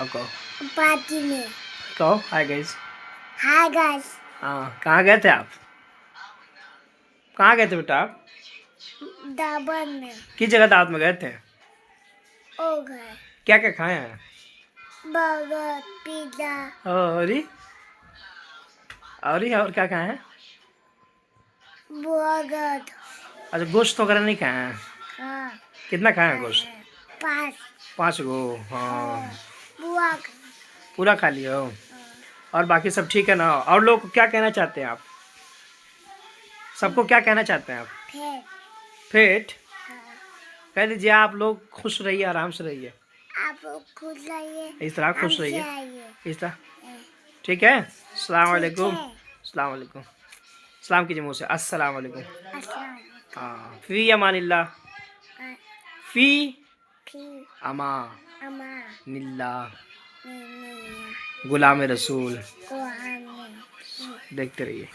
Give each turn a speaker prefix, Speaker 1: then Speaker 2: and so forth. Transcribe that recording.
Speaker 1: अब कहो
Speaker 2: पार्टी में।
Speaker 1: कहो हाय गाइस।
Speaker 2: Hi guys.
Speaker 1: हाँ कहाँ गए थे आप? कहाँ गए थे बेटा आप?
Speaker 2: दावत में।
Speaker 1: किस जगह दावत में गए थे?
Speaker 2: ओ घर।
Speaker 1: क्या क्या खाए हैं?
Speaker 2: Burger, pizza.
Speaker 1: और क्या खाए हैं?
Speaker 2: बर्गर।
Speaker 1: अच्छा गोश्त वगैरह नहीं खाए हैं?
Speaker 2: हाँ।
Speaker 1: कितना खाए हैं गोश्त?
Speaker 2: 5।
Speaker 1: 5 गो। हाँ
Speaker 2: बुआ।
Speaker 1: पूरा खा लिया हो? और बाकी सब ठीक है ना? और लोग को क्या कहना चाहते हैं आप? सबको क्या कहना चाहते हैं आप? फेट कह दीजिए। आप लोग खुश रहिए, आराम से रहिए,
Speaker 2: आप खुश रहिए,
Speaker 1: इस तरह खुश रहिए, इस तरह। ठीक है। अस्सलाम वालेकुम। अस्सलाम वालेकुम। सलाम कीजिए मुँह से। अस्सलाम वालेकुम। हाँ फी अमानिल्लाह। फी अमा निल्ला गुलाम रसूल। देखते रहिए।